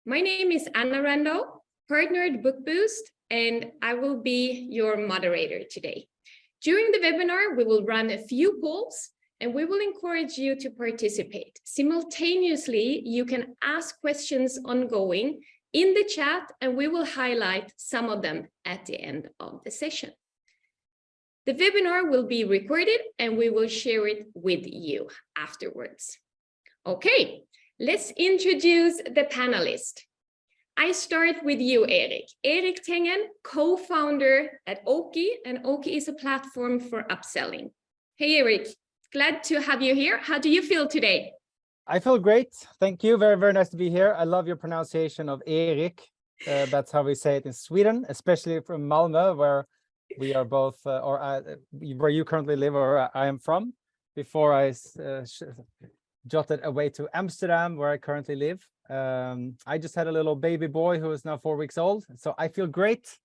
My name is Anna Rando, partner at Bookboost, and I will be your moderator today. During the webinar, we will run a few polls and we will encourage you to participate. Simultaneously, you can ask questions ongoing in the chat and we will highlight some of them at the end of the session. The webinar will be recorded and we will share it with you afterwards. Okay, let's introduce the panelists. I start with you, Erik. Erik Tengen, co-founder at Oaky, and Oaky is a platform for upselling. Hey, Erik, glad to have you here. How do you feel today? I feel great. Thank you. Very, very nice to be here. I love your pronunciation of Erik. That's how we say it in Sweden, especially from Malmö, where we are both, where you currently live, or I am from, before I jotted away to Amsterdam, where I currently live. I just had a little baby boy who is now 4 weeks old, so I feel great,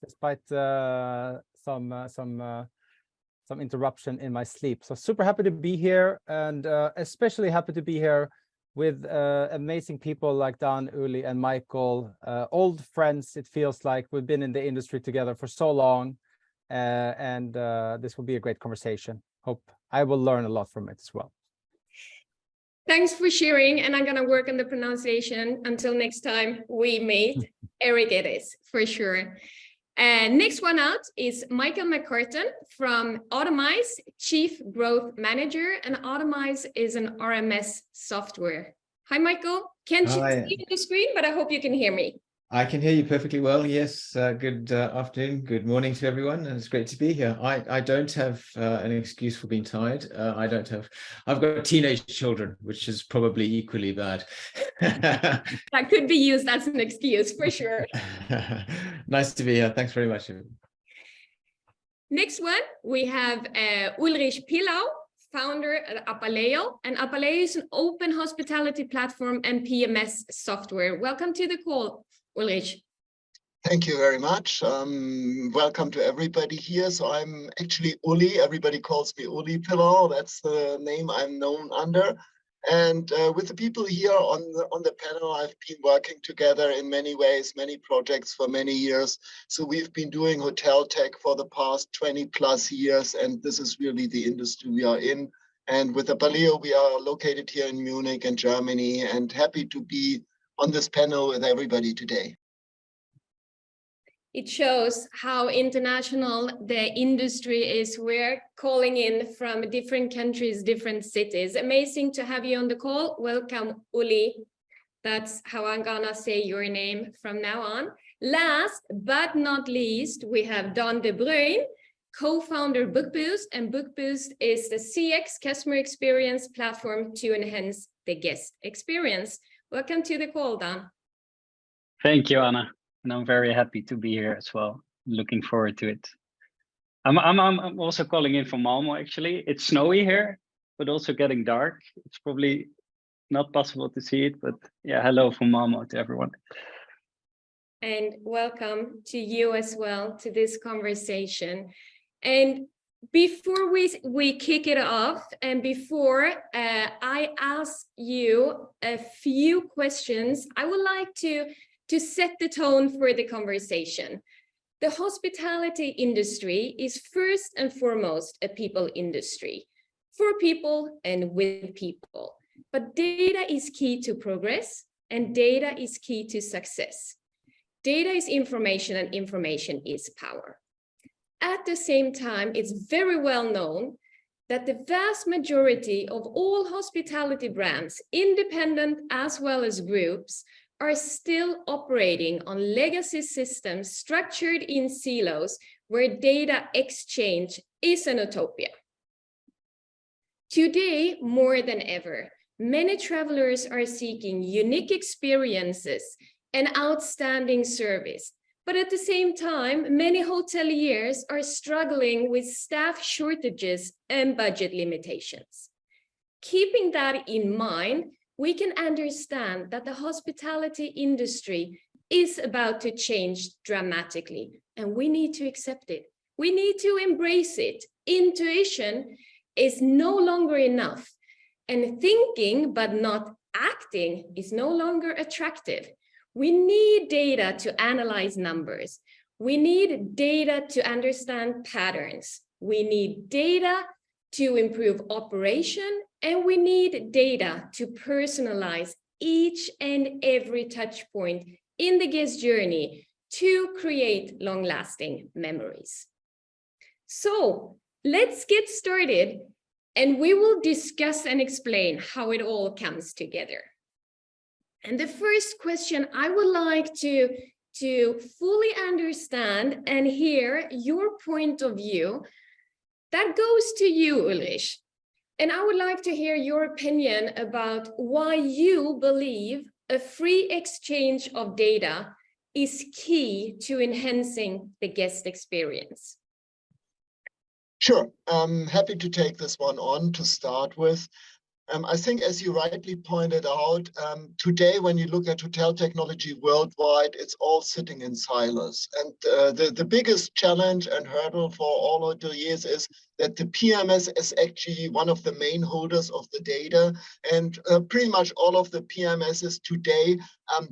despite some interruption in my sleep. So super happy to be here, and especially happy to be here with amazing people like Dan, Uli, and Michael, old friends. It feels like we've been in the industry together for so long, and this will be a great conversation. Hope I will learn a lot from it as well. Thanks for sharing, and I'm going to work on the pronunciation until next time we meet. Erik it is, for sure. And next one out is Michael McCartan from Atomize, Chief Growth Manager, and Atomize is an RMS software. Hi, Michael. Can't see the screen, but I hope you can hear me. I can hear you perfectly well. Yes. Good afternoon. Good morning to everyone. And it's great to be here. I don't have an excuse for being tired. I've got teenage children, which is probably equally bad. That could be used as an excuse for sure. Nice to be here. Thanks very much. Next one, we have Ulrich Pillau, founder at Apaleo. And Apaleo is an open hospitality platform and PMS software. Welcome to the call, Ulrich. Thank you very much. Welcome to everybody here. So I'm actually Uli. Everybody calls me Uli Pillau. That's the name I'm known under. And with the people here on the panel, I've been working together in many ways, many projects for many years. So we've been doing hotel tech for the past 20+ years, and this is really the industry we are in. And with Apaleo, we are located here in Munich and Germany, and happy to be on this panel with everybody today. It shows how international the industry is. We're calling in from different countries, different cities. Amazing to have you on the call. Welcome, Uli. That's how I'm gonna say your name from now on. Last but not least, we have Don De Bruyn, co-founder Bookboost, and Bookboost is the CX customer experience platform to enhance the guest experience. Welcome to the call, Don. Thank you, Anna. And I'm very happy to be here as well. Looking forward to it. I'm also calling in from Malmö, actually. It's snowy here, but also getting dark. It's probably not possible to see it, but yeah, hello from Malmö to everyone. And welcome to you as well to this conversation. And before we kick it off, and before I ask you a few questions, I would like to set the tone for the conversation. The hospitality industry is first and foremost a people industry, for people and with people. But data is key to progress, and data is key to success. Data is information, and information is power. At the same time, it's very well known that the vast majority of all hospitality brands, independent as well as groups, are still operating on legacy systems structured in silos where data exchange is an utopia. Today, more than ever, many travelers are seeking unique experiences and outstanding service. But at the same time, many hoteliers are struggling with staff shortages and budget limitations. Keeping that in mind, we can understand that the hospitality industry is about to change dramatically, and we need to accept it. We need to embrace it. Intuition is no longer enough, and thinking but not acting is no longer attractive. We need data to analyze numbers. We need data to understand patterns. We need data to improve operation, and we need data to personalize each and every touch point in the guest journey to create long-lasting memories. So let's get started, and we will discuss and explain how it all comes together. And the first question I would like to fully understand and hear your point of view, that goes to you, Ulrich. And I would like to hear your opinion about why you believe a free exchange of data is key to enhancing the guest experience. Sure, I'm happy to take this one on to start with. I think, as you rightly pointed out, today, when you look at hotel technology worldwide, it's all sitting in silos. And the biggest challenge and hurdle for all hoteliers is that the PMS is actually one of the main holders of the data. And pretty much all of the PMSs today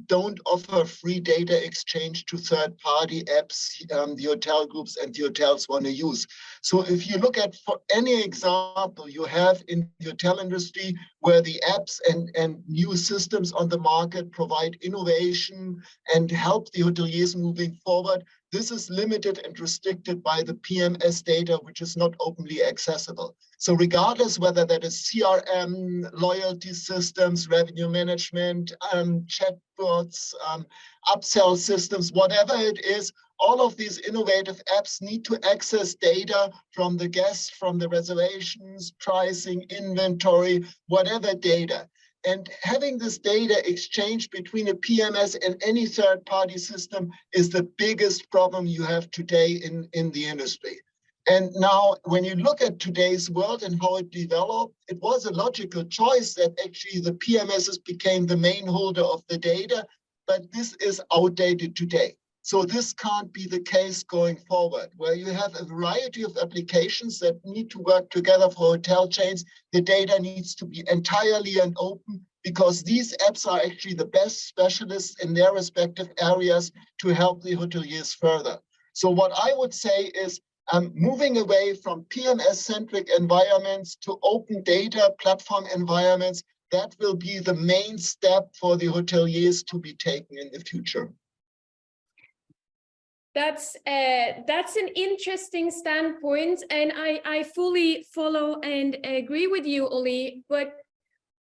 don't offer free data exchange to third-party apps the hotel groups and the hotels want to use. So if you look at, for any example you have in the hotel industry, where the apps and new systems on the market provide innovation and help the hoteliers moving forward, this is limited and restricted by the PMS data, which is not openly accessible. So regardless whether that is CRM, loyalty systems, revenue management, chatbots, upsell systems, whatever it is, all of these innovative apps need to access data from the guests, from the reservations, pricing, inventory, whatever data. And having this data exchanged between a PMS and any third-party system is the biggest problem you have today in the industry. And now, when you look at today's world and how it developed, it was a logical choice that actually the PMSs became the main holder of the data, but this is outdated today. So this can't be the case going forward, where you have a variety of applications that need to work together for hotel chains. The data needs to be entirely and open, because these apps are actually the best specialists in their respective areas to help the hoteliers further. So what I would say is moving away from PMS-centric environments to open data platform environments, that will be the main step for the hoteliers to be taken in the future. That's an interesting standpoint, and I fully follow and agree with you, Oli. But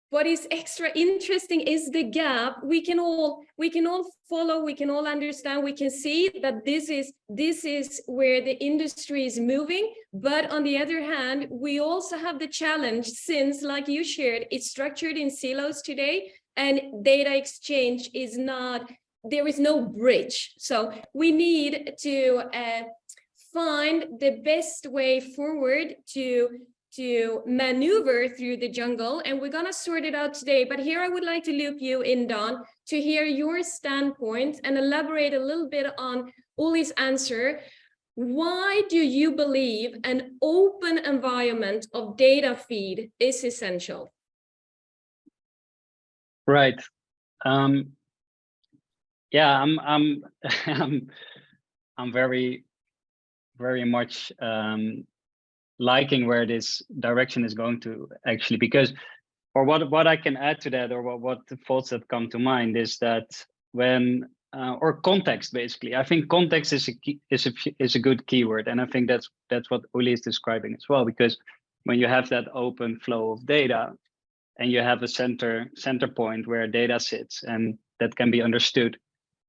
what is extra interesting is the gap. We can all follow, we can all understand, we can see that this is where the industry is moving. But on the other hand, we also have the challenge, since, like you shared, it's structured in silos today, and data exchange is not. There is no bridge. So we need to find the best way forward to maneuver through the jungle, and we're gonna sort it out today. But here I would like to loop you in, Don, to hear your standpoint and elaborate a little bit on Uli's answer. Why do you believe an open environment of data feed is essential? Right. Yeah, I'm very much liking where this direction is going to, actually, because, or what I can add to that, or what the thoughts that come to mind is that when or context, basically, I think context is a good keyword, and I think that's what Uli is describing as well, because when you have that open flow of data and you have a center point where data sits and that can be understood,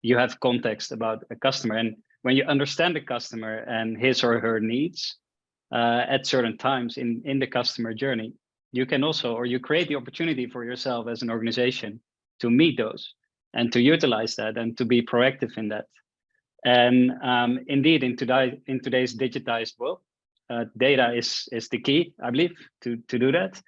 you have context about a customer. And when you understand the customer and his or her needs at certain times in the customer journey, you can also, or you create the opportunity for yourself as an organization to meet those and to utilize that and to be proactive in that. And indeed, in today's digitized world, data is the key, I believe, to do that.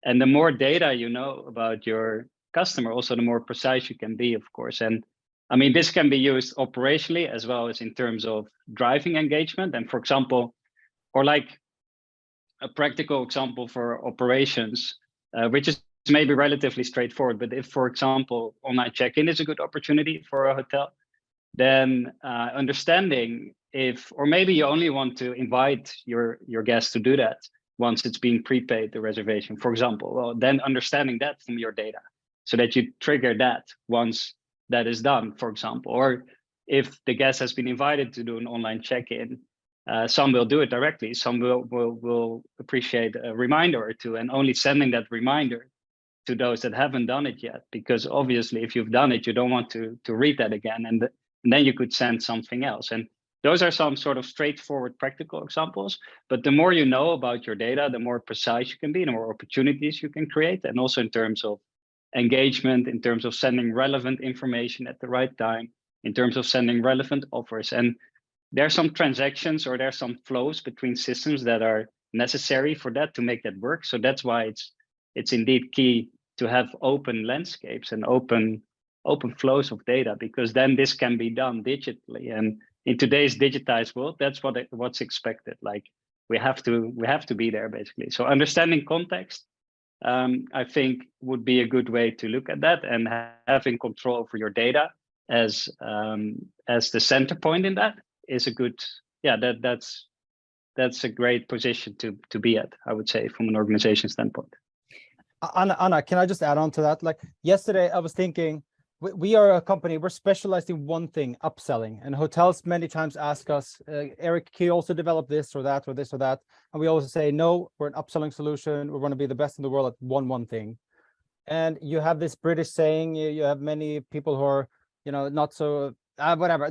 And the more data you know about your customer, also the more precise you can be, of course. And I mean, this can be used operationally as well as in terms of driving engagement. And for example, or like a practical example for operations, which is may be relatively straightforward, but if, for example, online check-in is a good opportunity for a hotel, then understanding if, or maybe you only want to invite your guests to do that once it's being prepaid, the reservation, for example, well, then understanding that from your data so that you trigger that once that is done, for example, or if the guest has been invited to do an online check-in, some will do it directly, some will appreciate a reminder or two, and only sending that reminder to those that haven't done it yet, because obviously if you've done it, you don't want to read that again, and then you could send something else. And those are some sort of straightforward practical examples, but the more you know about your data, the more precise you can be, the more opportunities you can create, and also in terms of engagement, in terms of sending relevant information at the right time, in terms of sending relevant offers. And there are some transactions or there are some flows between systems that are necessary for that to make that work. So that's why it's indeed key to have open landscapes and open flows of data, because then this can be done digitally. And in today's digitized world, that's what's expected. Like we have to be there basically. So understanding context, I think would be a good way to look at that, and having control over your data as the center point in that is a good, that's a great position to be at, I would say, from an organization standpoint. Anna, can I just add on to that? Like yesterday, I was thinking, we are a company, we're specialized in one thing, upselling, and hotels many times ask us, Eric, can you also develop this or that or this or that? And we always say, no, we're an upselling solution. We want to be the best in the world at one thing. And you have this British saying, you have many people who are, not so, whatever.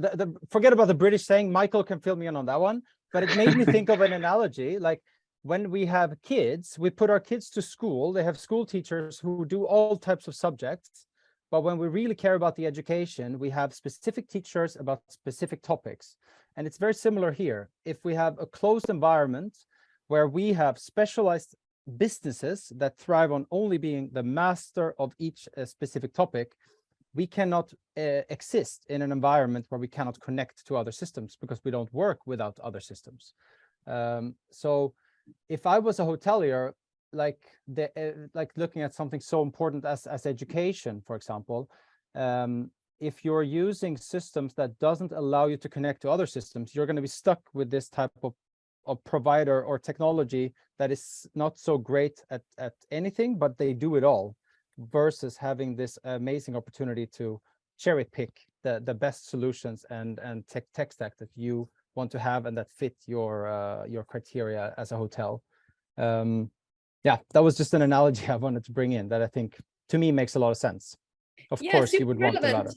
Forget about the British saying, Michael can fill me in on that one. But it made me think of an analogy, like when we have kids, we put our kids to school, they have school teachers who do all types of subjects. But when we really care about the education, we have specific teachers about specific topics. And it's very similar here. If we have a closed environment where we have specialized businesses that thrive on only being the master of each specific topic, we cannot exist in an environment where we cannot connect to other systems because we don't work without other systems. So if I was a hotelier, like looking at something so important as education, for example, if you're using systems that doesn't allow you to connect to other systems, you're going to be stuck with this type of provider or technology that is not so great at anything, but they do it all, versus having this amazing opportunity to cherry pick the best solutions and tech stack that you want to have and that fit your criteria as a hotel. Yeah, that was just an analogy I wanted to bring in that I think to me makes a lot of sense. Of course, you would want the latter.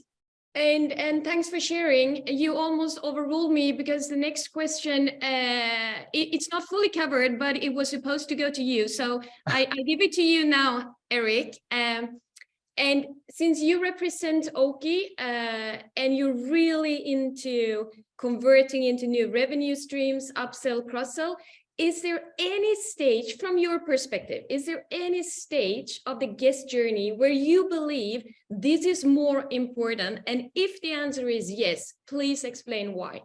And thanks for sharing. You almost overruled me because the next question, it's not fully covered, but it was supposed to go to you. So I give it to you now, Eric. And since you represent Oaky and you're really into converting into new revenue streams, upsell, cross-sell, is there any stage, from your perspective, is there any stage of the guest journey where you believe this is more important? And if the answer is yes, please explain why.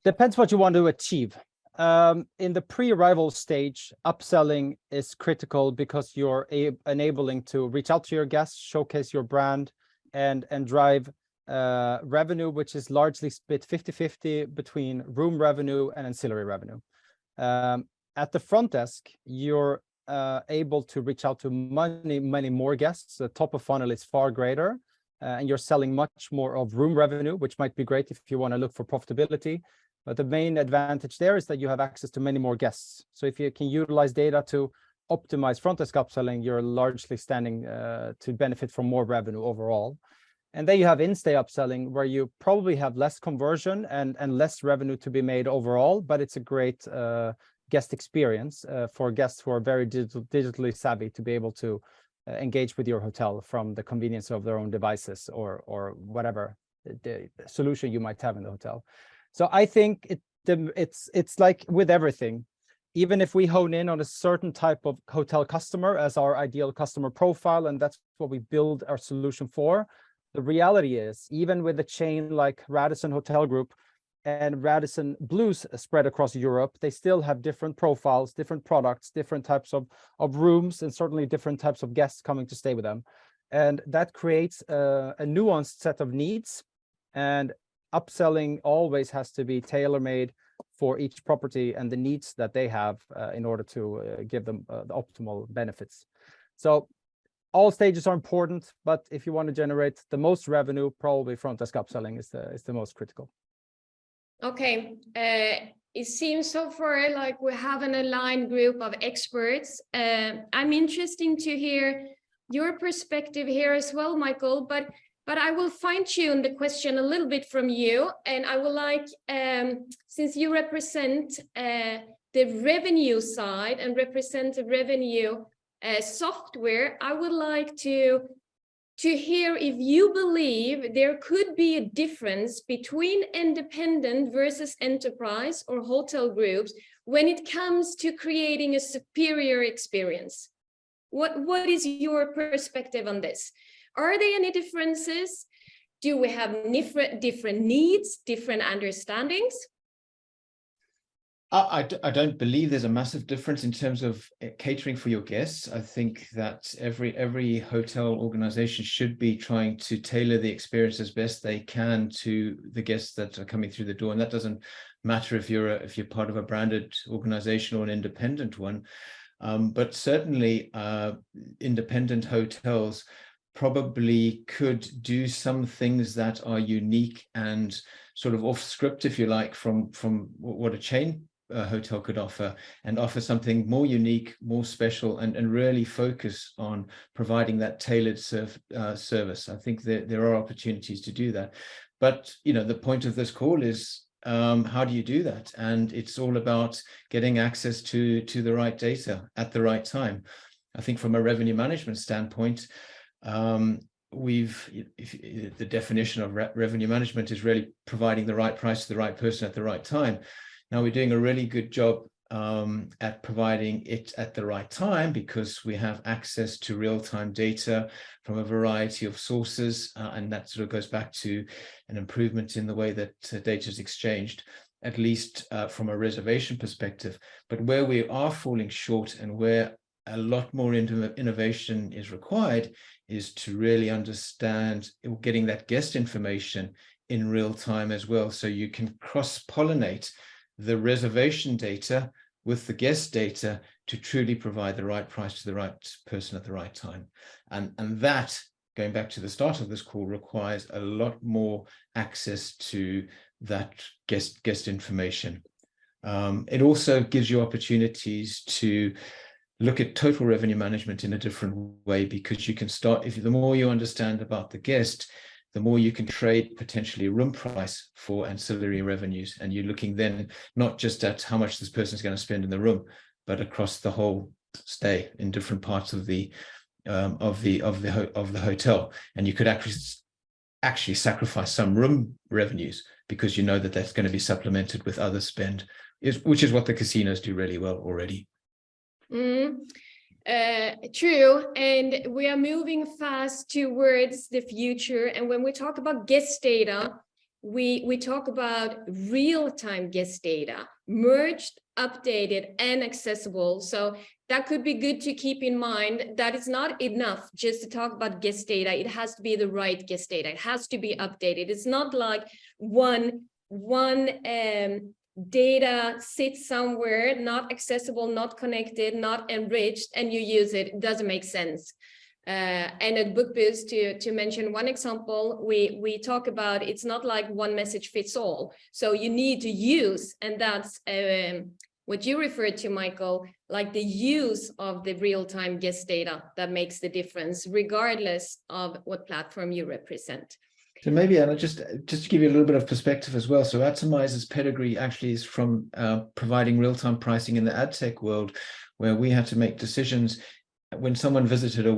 Depends what you want to achieve. In the pre-arrival stage, upselling is critical because you're enabling to reach out to your guests, showcase your brand, and drive revenue, which is largely split 50-50 between room revenue and ancillary revenue. At the front desk, you're able to reach out to many more guests. The top of funnel is far greater, and you're selling much more of room revenue, which might be great if you want to look for profitability. But the main advantage there is that you have access to many more guests. So if you can utilize data to optimize front desk upselling, you're largely standing to benefit from more revenue overall. And then you have in-stay upselling, where you probably have less conversion and less revenue to be made overall, but it's a great guest experience for guests who are very digitally savvy to be able to engage with your hotel from the convenience of their own devices or whatever the solution you might have in the hotel. So I think it's like with everything. Even if we hone in on a certain type of hotel customer as our ideal customer profile, and that's what we build our solution for, the reality is, even with a chain like Radisson Hotel Group, and Radisson Blu's spread across Europe, they still have different profiles, different products, different types of rooms, and certainly different types of guests coming to stay with them. And that creates a nuanced set of needs, and upselling always has to be tailor-made for each property and the needs that they have in order to give them the optimal benefits. So all stages are important, but if you want to generate the most revenue, probably front desk upselling is the most critical. Okay, it seems so far like we have an aligned group of experts. I'm interested to hear your perspective here as well, Michael, but I will fine-tune the question a little bit from you, and I would like, since you represent the revenue side and represent the revenue software, I would like to hear if you believe there could be a difference between independent versus enterprise or hotel groups when it comes to creating a superior experience. What is your perspective on this? Are there any differences? Do we have different needs, different understandings? I don't believe there's a massive difference in terms of catering for your guests. I think that every hotel organization should be trying to tailor the experience as best they can to the guests that are coming through the door. And that doesn't matter if you're part of a branded organization or an independent one. But certainly independent hotels probably could do some things that are unique and sort of off script, if you like, from what a chain hotel could offer, and offer something more unique, more special, and really focus on providing that tailored service. I think that there are opportunities to do that. But, you know, the point of this call is how do you do that? And it's all about getting access to the right data at the right time. I think from a revenue management standpoint, the definition of revenue management is really providing the right price to the right person at the right time. Now, we're doing a really good job at providing it at the right time because we have access to real-time data from a variety of sources, and that sort of goes back to an improvement in the way that data is exchanged, at least from a reservation perspective. But where we are falling short and where a lot more innovation is required is to really understand getting that guest information in real time as well, so you can cross-pollinate the reservation data with the guest data to truly provide the right price to the right person at the right time. And that, going back to the start of this call, requires a lot more access to that guest information. It also gives you opportunities to look at total revenue management in a different way, because you can start, the more you understand about the guest, the more you can trade potentially room price for ancillary revenues. And you're looking then not just at how much this person is going to spend in the room, but across the whole stay in different parts of the hotel. And you could actually sacrifice some room revenues because you know that that's going to be supplemented with other spend, which is what the casinos do really well already. True, and we are moving fast towards the future. And when we talk about guest data, we talk about real-time guest data, merged, updated, and accessible. So that could be good to keep in mind. That it's not enough just to talk about guest data. It has to be the right guest data. It has to be updated. It's not like one data sits somewhere, not accessible, not connected, not enriched, and you use it. It doesn't make sense. And at Bookboost, to mention one example, we talk about it's not like one message fits all. So you need to use, and that's what you referred to, Michael, like the use of the real-time guest data that makes the difference, regardless of what platform you represent. So maybe, Anna, just to give you a little bit of perspective as well. So Atomize's pedigree actually is from providing real-time pricing in the ad tech world, where we had to make decisions when someone visited a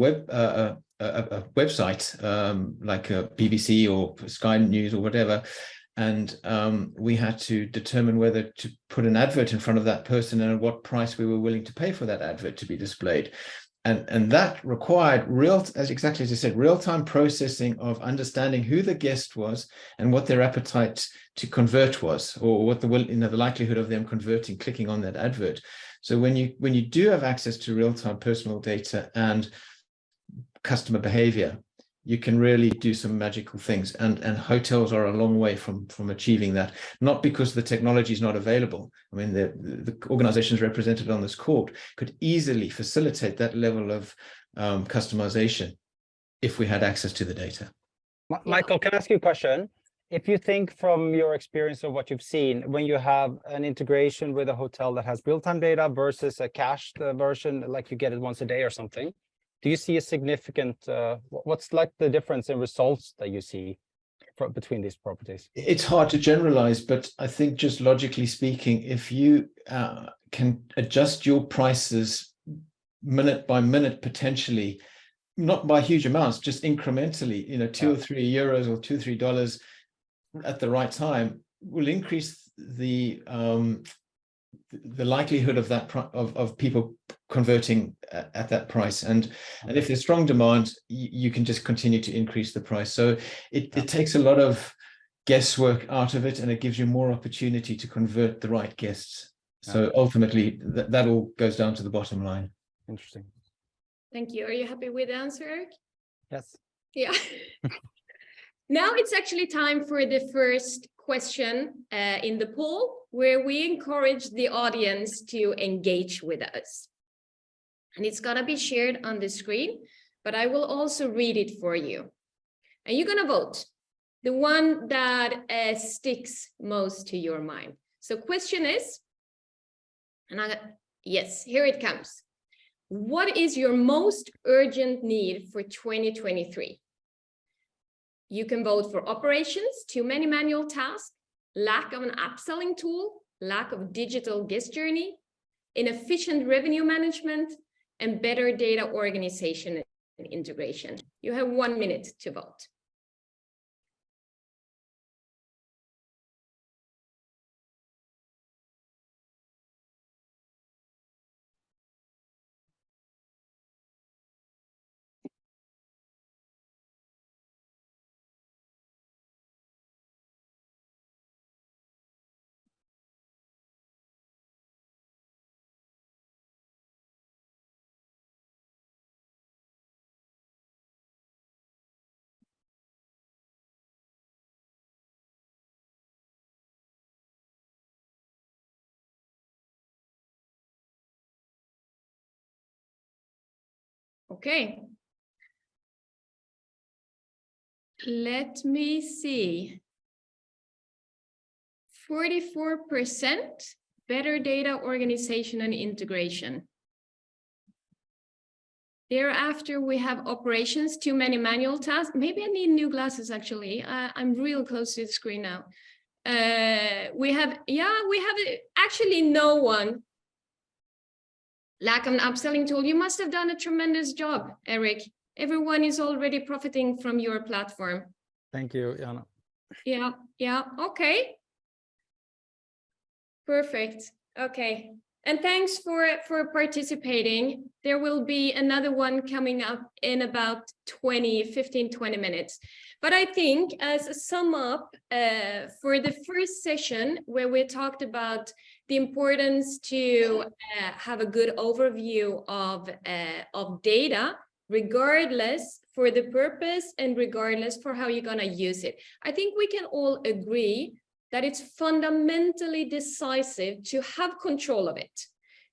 website like a BBC or Sky News or whatever, and we had to determine whether to put an advert in front of that person and at what price we were willing to pay for that advert to be displayed. And that required exactly as you said, real-time processing of understanding who the guest was and what their appetite to convert was, or what the likelihood of them converting, clicking on that advert. So when you do have access to real-time personal data and customer behavior, you can really do some magical things. And hotels are a long way from achieving that, not because the technology is not available. I mean, the organizations represented on this call could easily facilitate that level of customization if we had access to the data. Michael, can I ask you a question? If you think from your experience of what you've seen, when you have an integration with a hotel that has real-time data versus a cached version, like you get it once a day or something, do you see a significant, what's like the difference in results that you see between these properties? It's hard to generalize, but I think just logically speaking, if you can adjust your prices minute by minute, potentially, not by huge amounts, just incrementally, you know, €2 or €3 or $2 or $3 at the right time, will increase the likelihood of that of people converting at that price. And if there's strong demand, you can just continue to increase the price. So it takes a lot of guesswork out of it, and it gives you more opportunity to convert the right guests. So ultimately, that all goes down to the bottom line. Interesting. Thank you. Are you happy with the answer, Eric? Yes. Yeah. Now it's actually time for the first question in the poll, where we encourage the audience to engage with us. And it's going to be shared on the screen, but I will also read it for you. And you're going to vote the one that sticks most to your mind. So question is, yes, here it comes. What is your most urgent need for 2023? You can vote for operations, too many manual tasks, lack of an upselling tool, lack of digital guest journey, inefficient revenue management, and better data organization and integration. You have 1 minute to vote. Okay. Let me see. 44% better data organization and integration. Thereafter, we have operations, too many manual tasks. Maybe I need new glasses, actually. I'm real close to the screen now. We have actually no one. Lack of an upselling tool. You must have done a tremendous job, Eric. Everyone is already profiting from your platform. Thank you, Jana. Yeah, okay. Perfect, okay. And thanks for participating. There will be another one coming up in about 15, 20 minutes. But I think as a sum up for the first session, where we talked about the importance to have a good overview of data, regardless for the purpose and regardless for how you're gonna use it. I think we can all agree that it's fundamentally decisive to have control of it,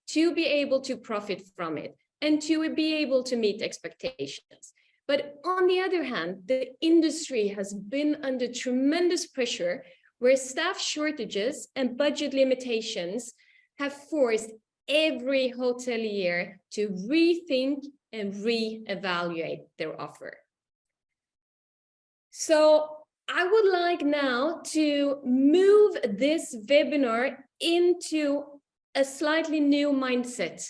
to be able to profit from it, and to be able to meet expectations. But on the other hand, the industry has been under tremendous pressure, where staff shortages and budget limitations have forced every hotelier to rethink and reevaluate their offer. So I would like now to move this webinar into a slightly new mindset,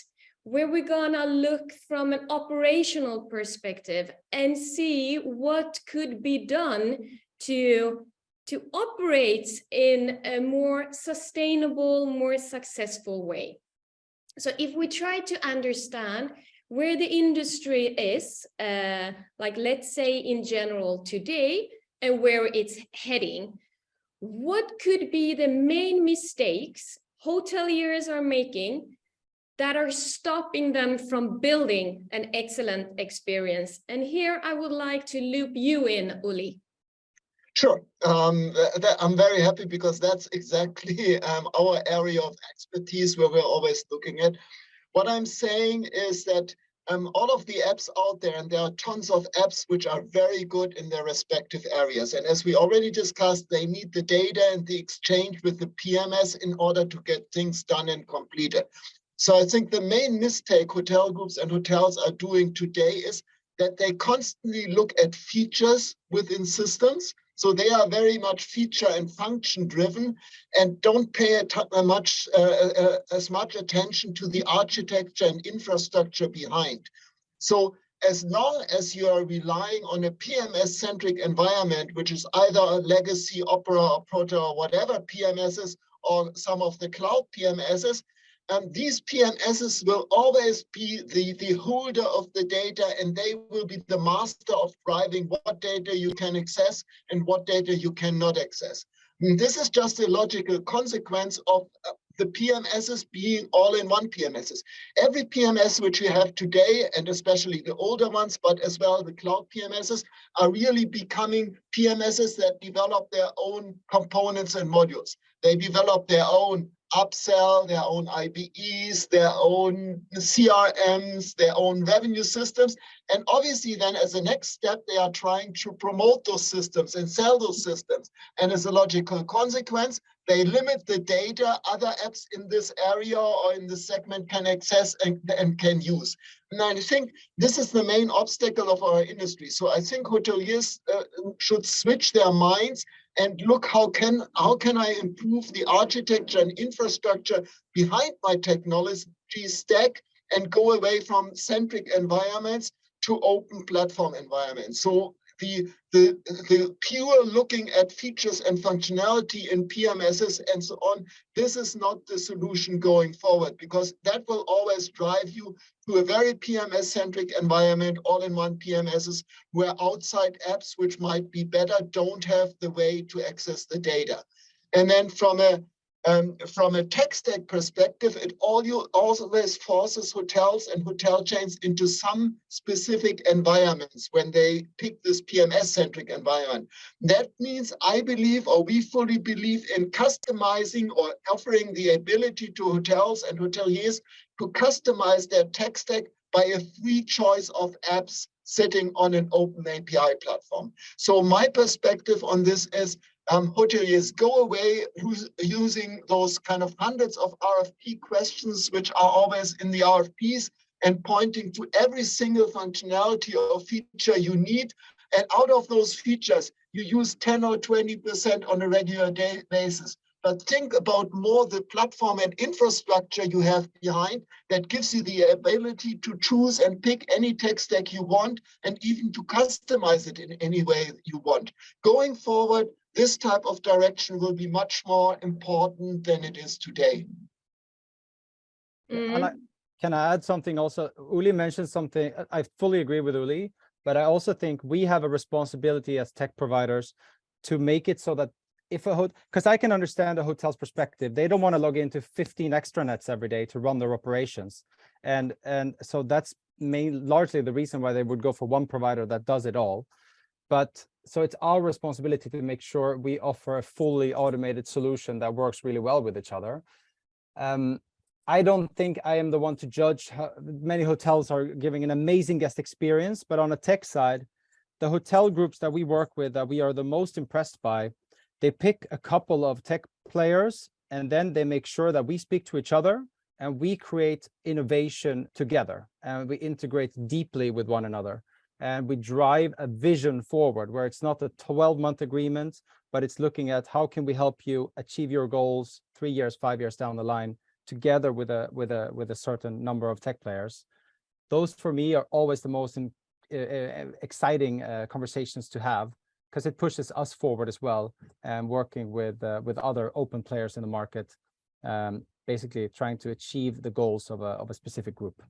where we're gonna look from an operational perspective and see what could be done to operate in a more sustainable, more successful way. So if we try to understand where the industry is, like let's say in general today, and where it's heading. What could be the main mistakes hoteliers are making that are stopping them from building an excellent experience? And here I would like to loop you in, Uli. Sure. I'm very happy because that's exactly our area of expertise where we're always looking at. What I'm saying is that all of the apps out there, and there are tons of apps which are very good in their respective areas. And as we already discussed, they need the data and the exchange with the PMS in order to get things done and completed. So I think the main mistake hotel groups and hotels are doing today is that they constantly look at features within systems. So they are very much feature and function driven and don't pay as much attention to the architecture and infrastructure behind. So as long as you are relying on a PMS-centric environment, which is either a legacy Opera or Proto or whatever PMSs or some of the cloud PMSs, these PMSs will always be the holder of the data, and they will be the master of driving what data you can access and what data you cannot access. And this is just a logical consequence of the PMSs being all-in-one PMSs. Every PMS which we have today, and especially the older ones, but as well the cloud PMSs, are really becoming PMSs that develop their own components and modules. They develop their own upsell, their own IBEs, their own CRMs, their own revenue systems. And obviously then as a next step, they are trying to promote those systems and sell those systems. And as a logical consequence, they limit the data other apps in this area or in this segment can access and can use. And I think this is the main obstacle of our industry. So I think hoteliers should switch their minds and look, how can I improve the architecture and infrastructure behind my technology stack and go away from centric environments to open platform environments. So the pure looking at features and functionality in PMSs and so on, this is not the solution going forward, because that will always drive you to a very PMS-centric environment, all-in-one PMSs, where outside apps, which might be better, don't have the way to access the data. And then from a tech stack perspective, it always forces hotels and hotel chains into some specific environments when they pick this PMS-centric environment. That means I believe, or we fully believe, in customizing or offering the ability to hotels and hoteliers to customize their tech stack by a free choice of apps sitting on an open API platform. So my perspective on this is, hoteliers, go away using those kind of hundreds of RFP questions, which are always in the RFPs, and pointing to every single functionality or feature you need. And out of those features, you use 10 or 20% on a regular basis. But think about more the platform and infrastructure you have behind that gives you the ability to choose and pick any tech stack you want, and even to customize it in any way you want. Going forward, this type of direction will be much more important than it is today. And can I add something also? Uli mentioned something. I fully agree with Uli, but I also think we have a responsibility as tech providers to make it so that if because I can understand a hotel's perspective, they don't want to log into 15 extranets every day to run their operations. And so that's largely the reason why they would go for one provider that does it all. But so it's our responsibility to make sure we offer a fully automated solution that works really well with each other. I don't think I am the one to judge how many hotels are giving an amazing guest experience, but on a tech side, the hotel groups that we work with, that we are the most impressed by, they pick a couple of tech players, and then they make sure that we speak to each other and we create innovation together, and we integrate deeply with one another. And we drive a vision forward where it's not a 12-month agreement, but it's looking at how can we help you achieve your goals 3 years, 5 years down the line, together with a certain number of tech players. Those for me are always the most exciting conversations to have, because it pushes us forward as well, and working with other open players in the market, basically trying to achieve the goals of a specific group.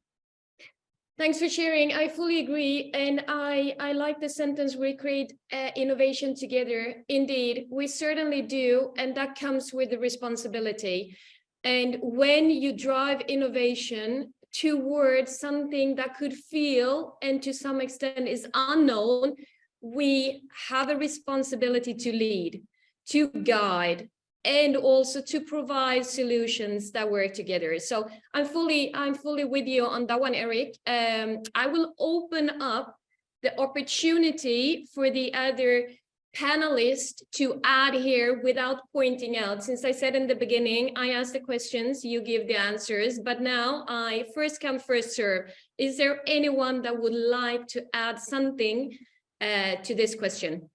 Thanks for sharing. I fully agree. And I like the sentence, we create innovation together. Indeed, we certainly do. And that comes with the responsibility. And when you drive innovation towards something that could feel and to some extent is unknown, we have a responsibility to lead, to guide, and also to provide solutions that work together. So I'm fully with you on that one, Eric. I will open up the opportunity for the other panelists to add here without pointing out. Since I said in the beginning, I ask the questions, you give the answers, but now I first come, first serve. Is there anyone that would like to add something to this question?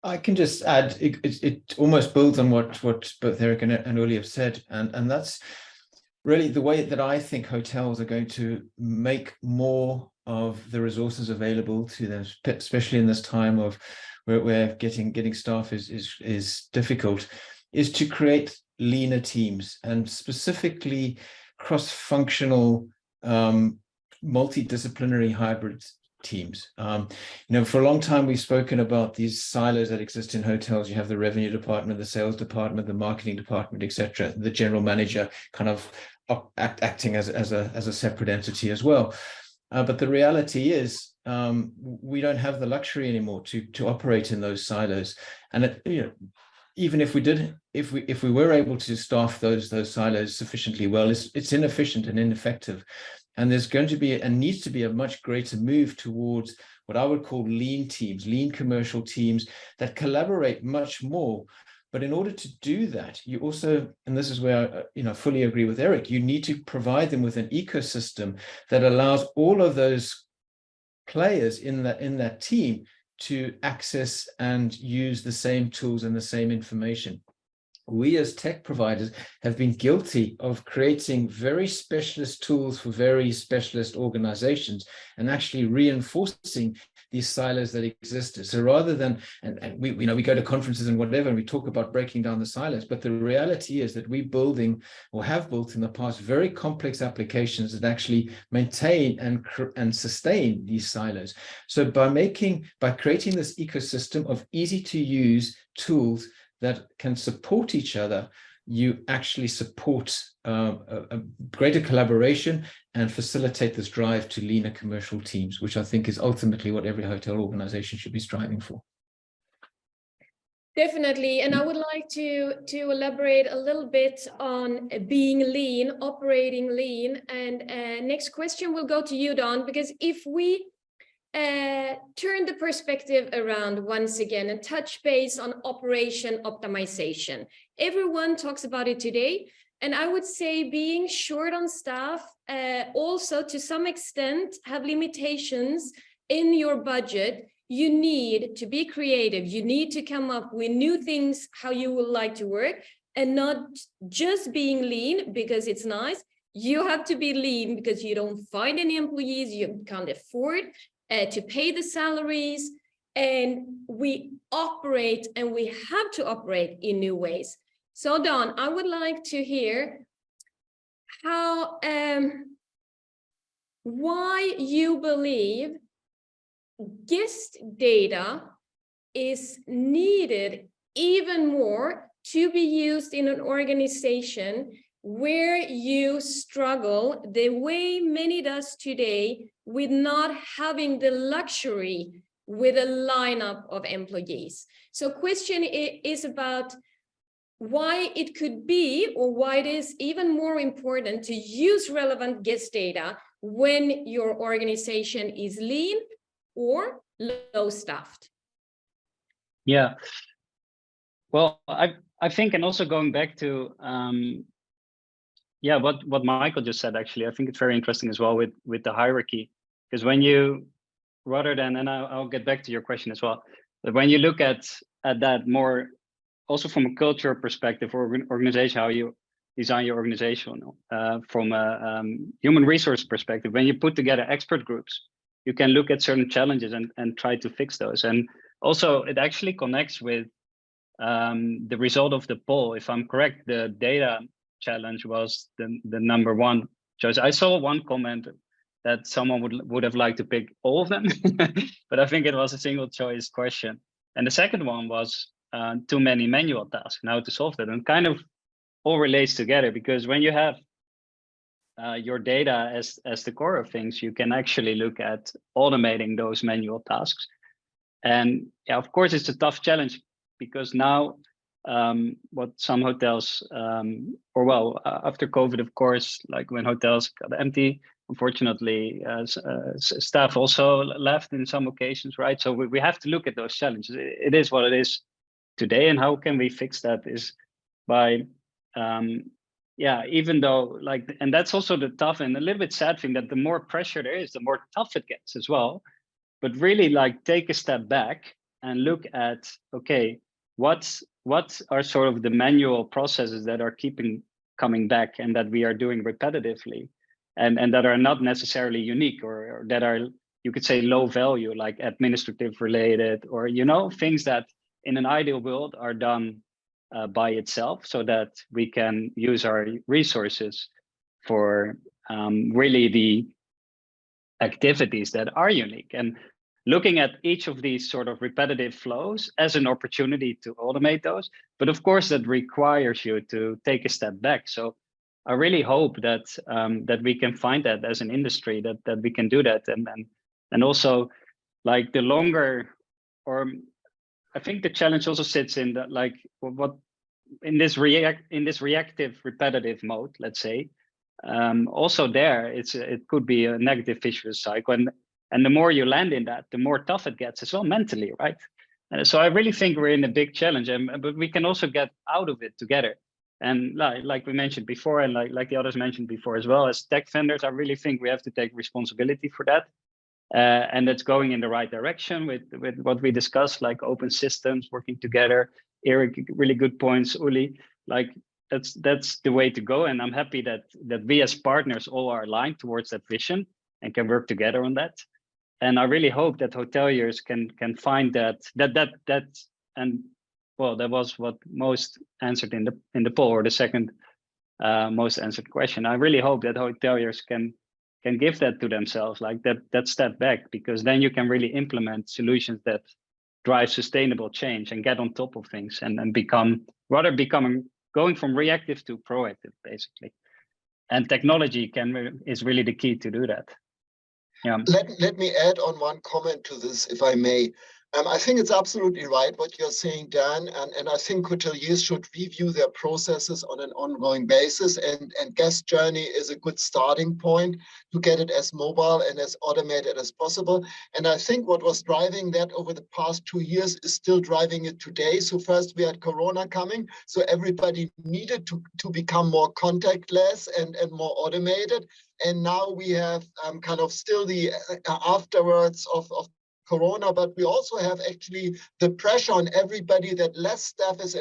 I can just add, it almost builds on what both Eric and Uli have said, and that's really the way that I think hotels are going to make more of the resources available to them, especially in this time of where getting staff is difficult, is to create leaner teams, and specifically cross-functional, multidisciplinary hybrid teams. For a long time we've spoken about these silos that exist in hotels. You have the revenue department, the sales department, the marketing department, etc. The general manager kind of acting as a separate entity as well. But the reality is we don't have the luxury anymore to operate in those silos. And even if we did, if we were able to staff those silos sufficiently well, it's inefficient and ineffective. And there's going to be and needs to be a much greater move towards what I would call lean teams, lean commercial teams that collaborate much more. But in order to do that, you also, and this is where I fully agree with Eric, you need to provide them with an ecosystem that allows all of those players in that team to access and use the same tools and the same information. We as tech providers have been guilty of creating very specialist tools for very specialist organizations and actually reinforcing these silos that existed. So rather than, and we go to conferences and whatever, and we talk about breaking down the silos, but the reality is that we're building or have built in the past very complex applications that actually maintain and sustain these silos. So by creating this ecosystem of easy to use tools that can support each other, you actually support a greater collaboration and facilitate this drive to leaner commercial teams, which I think is ultimately what every hotel organization should be striving for. Definitely, and I would like to elaborate a little bit on being lean, operating lean. And next question will go to you, Don, because if we turn the perspective around once again and touch base on operation optimization. Everyone talks about it today, and I would say being short on staff also to some extent have limitations in your budget. You need to be creative. You need to come up with new things, how you would like to work, and not just being lean because it's nice. You have to be lean because you don't find any employees, you can't afford to pay the salaries, and we operate and we have to operate in new ways. So Don, I would like to hear how, why you believe guest data is needed even more to be used in an organization where you struggle the way many does today with not having the luxury with a lineup of employees. So question is about why it could be, or why it is even more important to use relevant guest data when your organization is lean or low staffed. Yeah, well, I think, and also going back to yeah, what Michael just said, actually, I think it's very interesting as well with the hierarchy, because when you, rather than, and I'll get back to your question as well, but when you look at that more, also from a cultural perspective or organization, how you design your organization, from a human resource perspective, when you put together expert groups, you can look at certain challenges and try to fix those. And also it actually connects with the result of the poll. If I'm correct, the data challenge was the number one choice. I saw one comment that someone would have liked to pick all of them, but I think it was a single choice question. And the second one was too many manual tasks and how to solve that, and kind of all relates together, because when you have your data as the core of things, you can actually look at automating those manual tasks. And yeah, of course, it's a tough challenge, because now what some hotels, after COVID, of course, like when hotels got empty, unfortunately, staff also left in some occasions, right? So we have to look at those challenges. It is what it is today, and how can we fix that is by, even though and that's also the tough and a little bit sad thing, that the more pressure there is, the more tough it gets as well. But really take a step back and look at, okay, what are sort of the manual processes that are coming back and that we are doing repetitively, and that are not necessarily unique, or that are, you could say, low value, like administrative related, or things that in an ideal world are done by itself, so that we can use our resources for really the activities that are unique, and looking at each of these sort of repetitive flows as an opportunity to automate those. But of course, that requires you to take a step back. So I really hope that that we can find that as an industry, that we can do that, and also the longer, or I think the challenge also sits in that, what in this reactive repetitive mode, let's say. Also there, it could be a negative vicious cycle, and the more you land in that, the more tough it gets as well mentally, right? And so I really think we're in a big challenge, but we can also get out of it together. And like we mentioned before, and like the others mentioned before as well, as tech vendors, I really think we have to take responsibility for that. And that's going in the right direction with what we discussed, like open systems, working together. Eric, really good points, Uli. That's the way to go, and I'm happy that we as partners all are aligned towards that vision and can work together on that. And I really hope that hoteliers can find that, and well, that was what most answered in the poll, or the second most answered question. I really hope that hoteliers can give that to themselves, that step back, because then you can really implement solutions that drive sustainable change and get on top of things, and going from reactive to proactive, basically. And technology is really the key to do that. Yeah. Let me add on one comment to this, if I may. I think it's absolutely right what you're saying, Dan, and I think hoteliers should review their processes on an ongoing basis, and guest journey is a good starting point to get it as mobile and as automated as possible. And I think what was driving that over the past 2 years is still driving it today. So first we had Corona coming, so everybody needed to become more contactless and more automated. And now we have kind of still the afterwards of Corona, but we also have actually the pressure on everybody that less staff is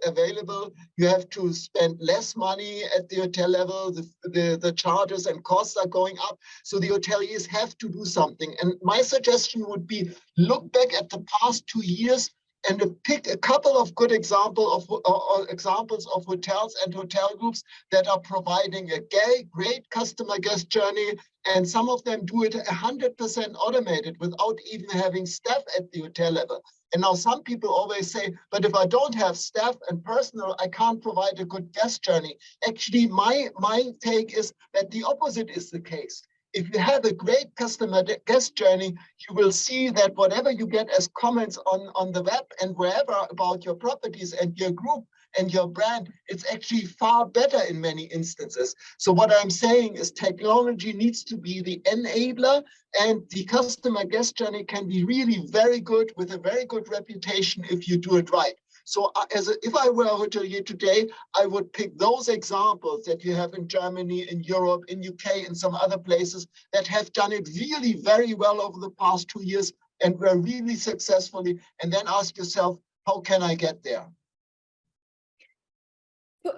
available. You have to spend less money at the hotel level. The charges and costs are going up. So the hoteliers have to do something. And my suggestion would be, look back at the past 2 years and pick a couple of good examples of hotels and hotel groups that are providing a great customer guest journey, and some of them do it 100% automated without even having staff at the hotel level. And now some people always say, but if I don't have staff and personnel, I can't provide a good guest journey. Actually, my take is that the opposite is the case. If you have a great customer guest journey, you will see that whatever you get as comments on the web and wherever about your properties and your group and your brand, it's actually far better in many instances. So what I'm saying is technology needs to be the enabler, and the customer guest journey can be really very good with a very good reputation if you do it right. So if I were a hotelier today, I would pick those examples that you have in Germany, in Europe, in UK, and some other places that have done it really very well over the past 2 years and were really successfully, and then ask yourself, how can I get there?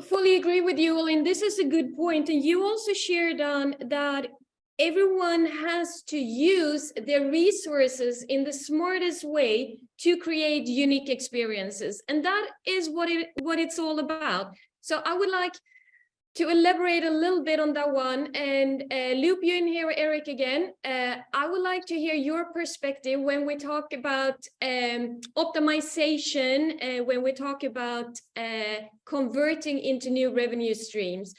Fully agree with you, and this is a good point. And you also shared on that everyone has to use their resources in the smartest way to create unique experiences, and that is what it's all about. So I would like to elaborate a little bit on that one and loop you in here, Eric, again, I would like to hear your perspective when we talk about optimization, when we talk about converting into new revenue streams.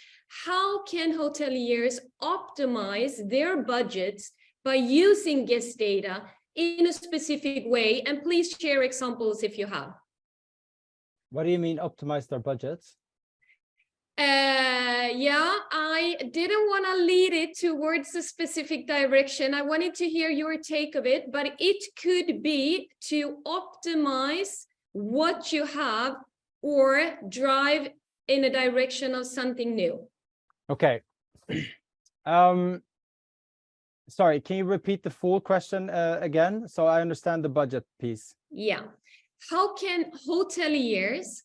How can hoteliers optimize their budgets by using guest data in a specific way? And please share examples if you have. What do you mean optimize their budgets? Yeah, I didn't want to lead it towards a specific direction. I wanted to hear your take of it, but it could be to optimize what you have or drive in a direction of something new. Okay. Sorry, can you repeat the full question again, so I understand the budget piece? Yeah. How can hoteliers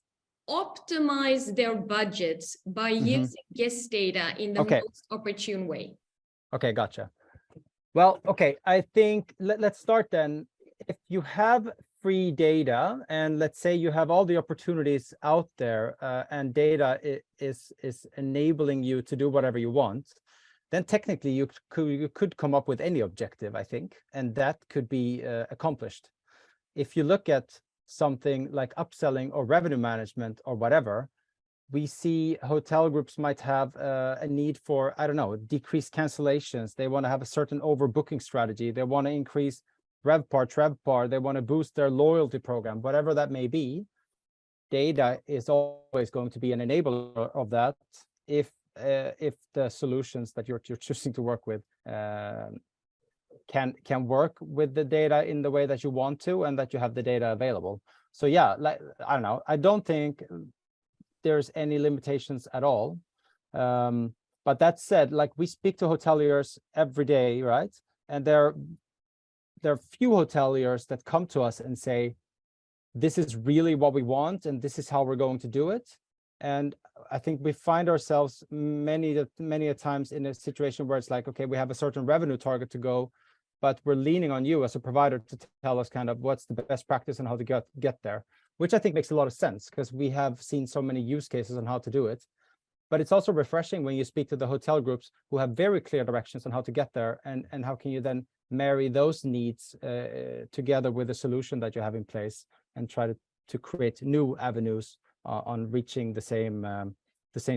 optimize their budgets by using guest data in the most opportune way? Okay, gotcha. Well, okay, I think let's start then. If you have free data, and let's say you have all the opportunities out there, and data is enabling you to do whatever you want, then technically you could come up with any objective, I think, and that could be accomplished. If you look at something like upselling or revenue management or whatever, we see hotel groups might have a need for, I don't know, decreased cancellations. They want to have a certain overbooking strategy. They want to increase RevPAR, TRevPAR. They want to boost their loyalty program, whatever that may be. Data is always going to be an enabler of that if the solutions that you're choosing to work with can work with the data in the way that you want to, and that you have the data available. So yeah, like, I don't know, I don't think there's any limitations at all. But that said, like, we speak to hoteliers every day, right? And there are few hoteliers that come to us and say, this is really what we want, and this is how we're going to do it. And I think we find ourselves many a times in a situation where it's like, okay, we have a certain revenue target to go, but we're leaning on you as a provider to tell us kind of what's the best practice and how to get there, which I think makes a lot of sense because we have seen so many use cases on how to do it. But it's also refreshing when you speak to the hotel groups who have very clear directions on how to get there, and how can you then marry those needs together with the solution that you have in place and try to create new avenues on reaching the same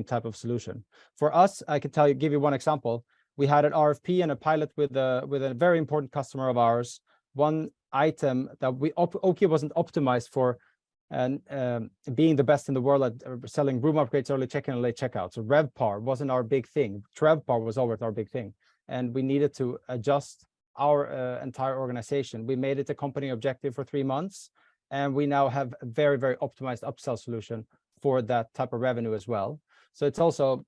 type of solution. For us, I can give you one example. We had an RFP and a pilot with a very important customer of ours. One item that Oaky wasn't optimized for, and being the best in the world at selling room upgrades, early check-in, and late checkout. So RevPAR wasn't our big thing. TRevPAR was always our big thing, and we needed to adjust our entire organization. We made it a company objective for 3 months, and we now have a very, very optimized upsell solution for that type of revenue as well. So it's also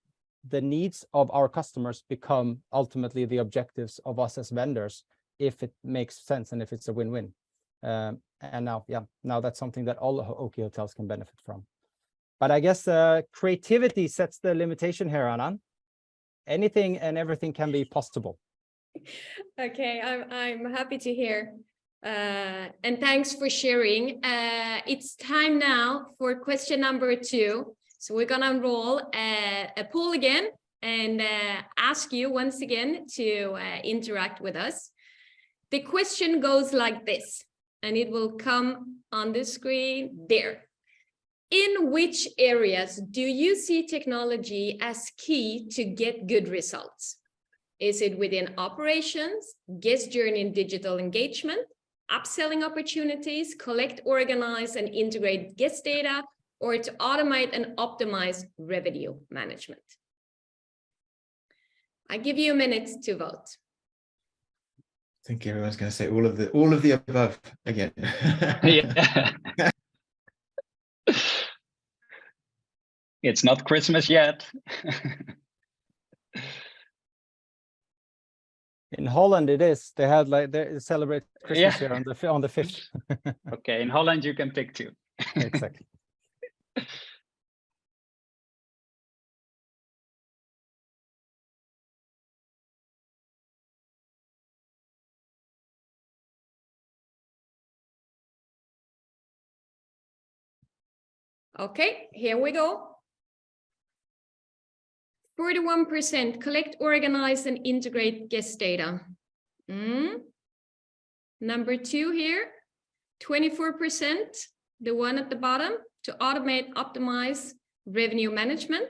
the needs of our customers become ultimately the objectives of us as vendors, if it makes sense and if it's a win-win. And now that's something that all Oaky hotels can benefit from. But I guess creativity sets the limitation here, Anna. Anything and everything can be possible. Okay, I'm happy to hear. And thanks for sharing. It's time now for question number 2. So we're gonna roll a poll again and ask you once again to interact with us. The question goes like this, and it will come on the screen there. In which areas do you see technology as key to get good results? Is it within operations, guest journey and digital engagement, upselling opportunities, collect, organize, and integrate guest data, or to automate and optimize revenue management? I give you a minute to vote. I think everyone's going to say all of the above again. Yeah. It's not Christmas yet. In Holland, it is. They had they celebrate Christmas here on the 5th. Okay, in Holland you can pick 2. Exactly. Okay, here we go. 41% collect, organize, and integrate guest data. Number 2 here, 24%, the one at the bottom, to automate, optimize revenue management.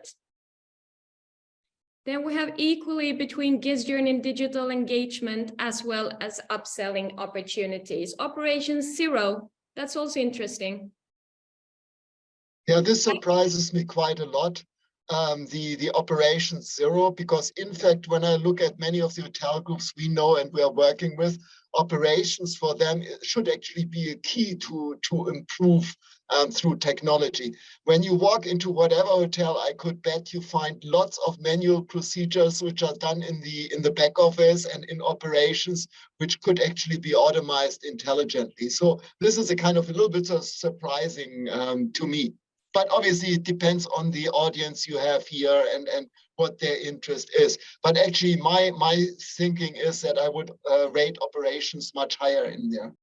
Then we have equally between guest journey and digital engagement, as well as upselling opportunities. Operations 0, that's also interesting. Yeah, this surprises me quite a lot. The operations 0, because in fact, when I look at many of the hotel groups we know and we are working with, operations for them should actually be a key to improve through technology. When you walk into whatever hotel, I could bet you find lots of manual procedures which are done in the back office and in operations, which could actually be automized intelligently. So this is a kind of a little bit surprising to me. But obviously it depends on the audience you have here and what their interest is. But actually my thinking is that I would rate operations much higher in there.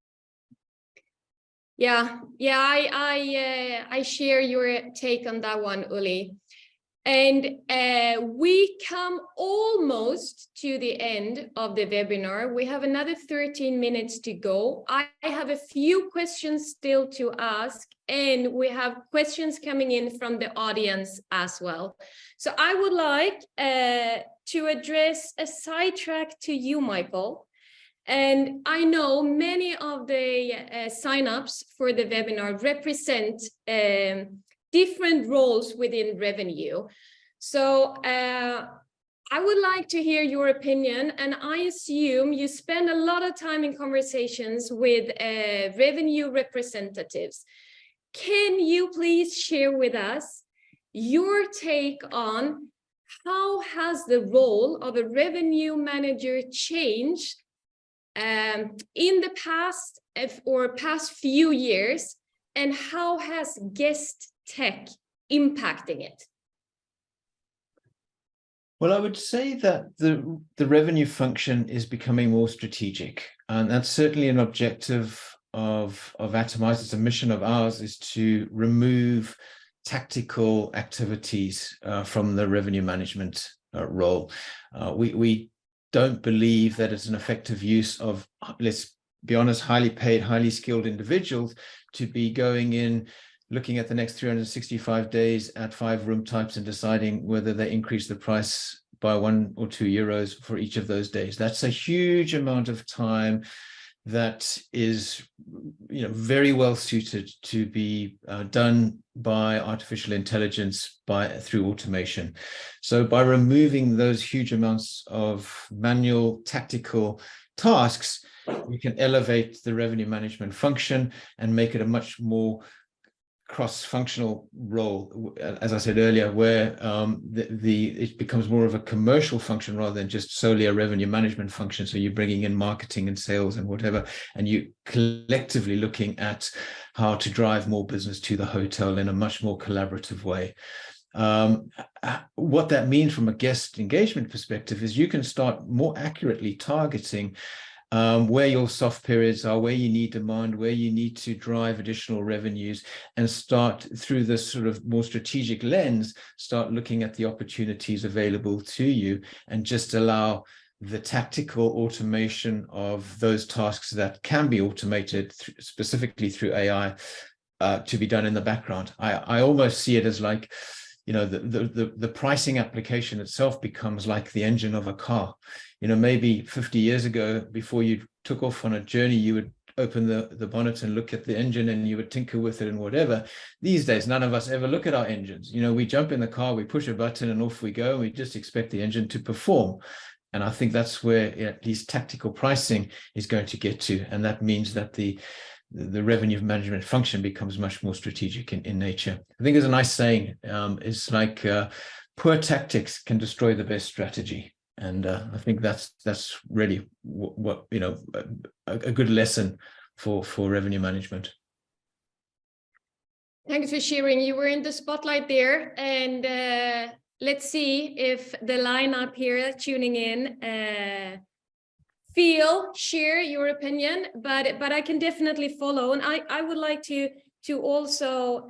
Yeah, I share your take on that one, Uli. And we come almost to the end of the webinar. We have another 13 minutes to go. I have a few questions still to ask, and we have questions coming in from the audience as well. So I would like to address a sidetrack to you, Michael. And I know many of the signups for the webinar represent different roles within revenue. So I would like to hear your opinion, and I assume you spend a lot of time in conversations with revenue representatives. Can you please share with us your take on how has the role of a revenue manager changed in the past few years, and how has guest tech impacting it? Well, I would say that the revenue function is becoming more strategic, and that's certainly an objective of Atomize. It's a mission of ours, is to remove tactical activities from the revenue management role. We don't believe that it's an effective use of, let's be honest, highly paid, highly skilled individuals to be going in, looking at the next 365 days at 5 room types and deciding whether they increase the price by 1 or 2 euros for each of those days. That's a huge amount of time that is, very well suited to be done by artificial intelligence through automation. So by removing those huge amounts of manual tactical tasks, we can elevate the revenue management function and make it a much more cross-functional role, as I said earlier, where it becomes more of a commercial function rather than just solely a revenue management function. So you're bringing in marketing and sales and whatever, and you collectively looking at how to drive more business to the hotel in a much more collaborative way. What that means from a guest engagement perspective is you can start more accurately targeting where your soft periods are, where you need demand, where you need to drive additional revenues, and start through this sort of more strategic lens, start looking at the opportunities available to you, and just allow the tactical automation of those tasks that can be automated specifically through AI to be done in the background. I almost see it as like, the pricing application itself becomes like the engine of a car. Maybe 50 years ago, before you took off on a journey, you would open the bonnet and look at the engine and you would tinker with it and whatever. These days, none of us ever look at our engines. We jump in the car, we push a button and off we go. And we just expect the engine to perform. And I think that's where at least tactical pricing is going to get to. And that means that the revenue management function becomes much more strategic in nature. I think there's a nice saying, it's like poor tactics can destroy the best strategy. And I think that's really what a good lesson for revenue management. Thanks for sharing. You were in the spotlight there, and let's see if the lineup here tuning in share your opinion, but I can definitely follow, and I would like to also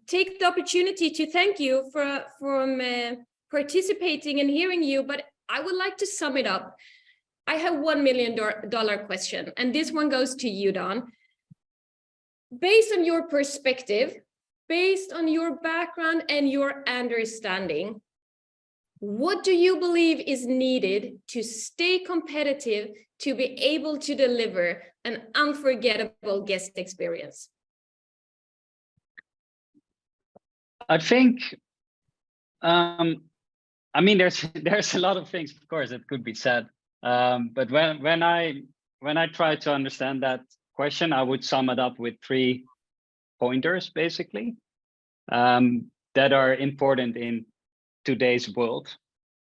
take the opportunity to thank you from participating and hearing you, but I would like to sum it up. I have $1 million question, and this one goes to you, Don. Based on your perspective, based on your background and your understanding, what do you believe is needed to stay competitive, to be able to deliver an unforgettable guest experience? I think, I mean, there's a lot of things, of course, that could be said. But when I try to understand that question, I would sum it up with 3 pointers, basically, that are important in today's world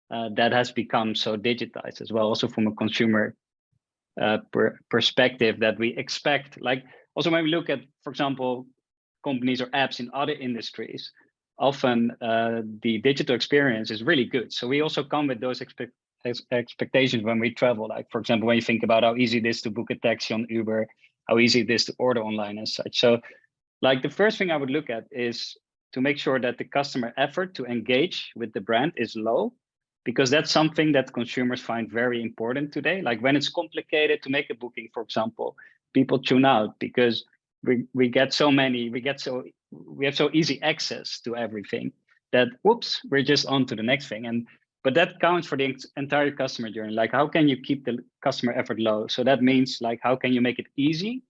that has become so digitized as well, also from a consumer perspective, that we expect, like, also when we look at, for example, companies or apps in other industries, often the digital experience is really good. So we also come with those expectations when we travel. Like, for example, when you think about how easy it is to book a taxi on Uber, how easy it is to order online and such. So like the first thing I would look at is to make sure that the customer effort to engage with the brand is low, because that's something that consumers find very important today. Like when it's complicated to make a booking, for example, people tune out because we have so easy access to everything that, whoops, we're just on to the next thing. But that counts for the entire customer journey. Like, how can you keep the customer effort low? So that means, like, how can you make it easy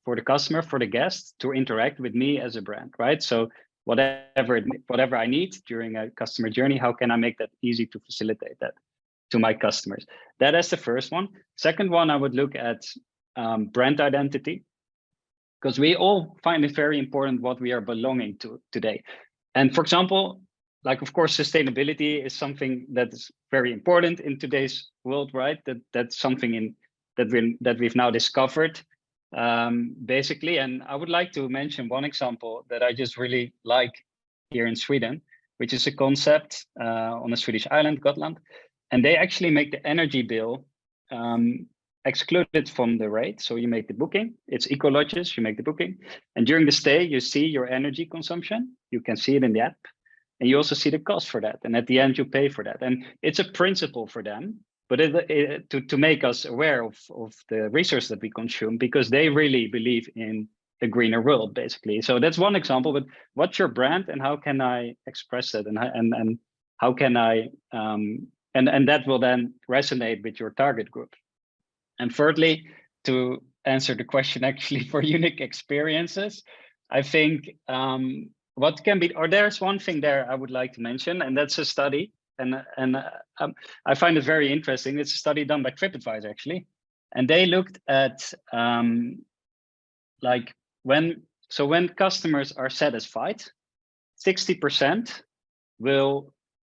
for the customer, for the guest to interact with me as a brand, right? So whatever I need during a customer journey, how can I make that easy to facilitate that to my customers? That is the first one. Second one, I would look at brand identity, because we all find it very important what we are belonging to today. And for example, like, of course, sustainability is something that is very important in today's world, right? That's something that we've now discovered, basically. And I would like to mention one example that I just really like here in Sweden, which is a concept on a Swedish island, Gotland. And they actually make the energy bill excluded from the rate. So you make the booking, it's eco lodges, you make the booking. And during the stay, you see your energy consumption. You can see it in the app. And you also see the cost for that. And at the end, you pay for that. And it's a principle for them, but to make us aware of the resources that we consume, because they really believe in a greener world, basically. So that's one example. But what's your brand, and how can I express that, and how can I and that will then resonate with your target group. And thirdly, to answer the question actually for unique experiences, I think what can be, or there's one thing there I would like to mention, and that's a study, and I find it very interesting. It's a study done by TripAdvisor actually, and they looked at like when customers are satisfied, 60% will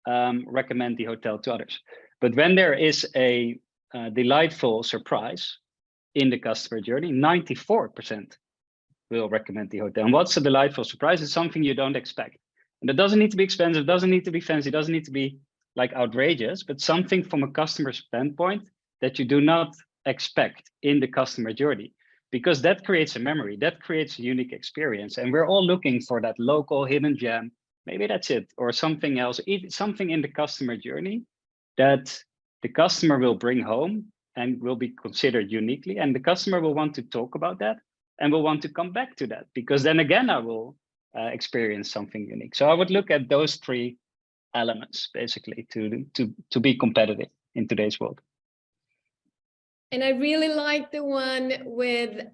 recommend the hotel to others. But when there is a delightful surprise in the customer journey, 94% will recommend the hotel. And what's a delightful surprise? It's something you don't expect. And it doesn't need to be expensive, doesn't need to be fancy, doesn't need to be like outrageous, but something from a customer standpoint that you do not expect in the customer journey, because that creates a memory, that creates a unique experience. And we're all looking for that local hidden gem. Maybe that's it, or something else, something in the customer journey that the customer will bring home and will be considered uniquely. And the customer will want to talk about that and will want to come back to that, because then again, I will experience something unique. So I would look at those 3 elements basically to be competitive in today's world. And I really like the one with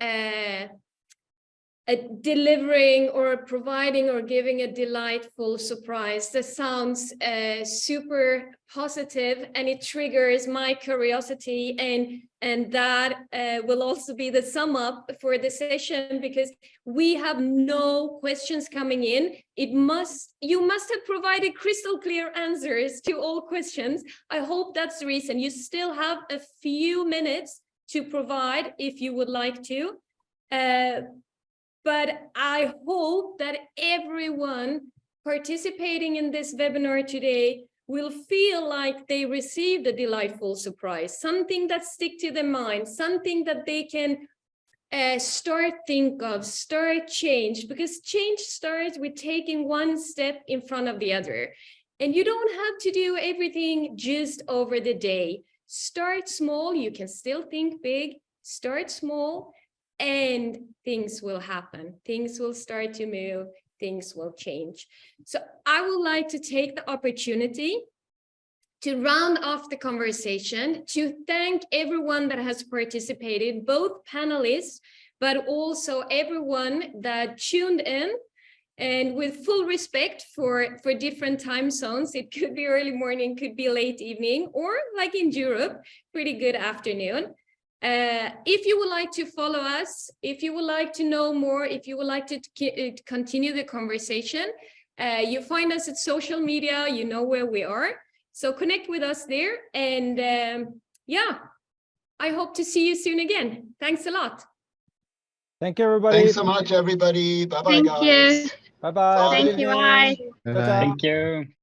delivering or providing or giving a delightful surprise. That sounds super positive, and it triggers my curiosity, and that will also be the sum up for the session, because we have no questions coming in. You must have provided crystal clear answers to all questions. I hope that's the reason. You still have a few minutes to provide if you would like to. But I hope that everyone participating in this webinar today will feel like they received a delightful surprise, something that stick to their mind, something that they can start change, because change starts with taking one step in front of the other. And you don't have to do everything just over the day. Start small. You can still think big. Start small and things will happen. Things will start to move. Things will change. So I would like to take the opportunity to round off the conversation, to thank everyone that has participated, both panelists, but also everyone that tuned in. And with full respect for different time zones, it could be early morning, could be late evening, or like in Europe, pretty good afternoon. If you would like to follow us, if you would like to know more, if you would like to continue the conversation, you find us at social media, you know where we are. So connect with us there. And yeah, I hope to see you soon again. Thanks a lot. Thank you, everybody. Thanks so much, everybody. Bye-bye, Thank guys. you. Bye-bye. Thank Good you, evening. bye. Ciao, Bye-bye. ciao. Thank you.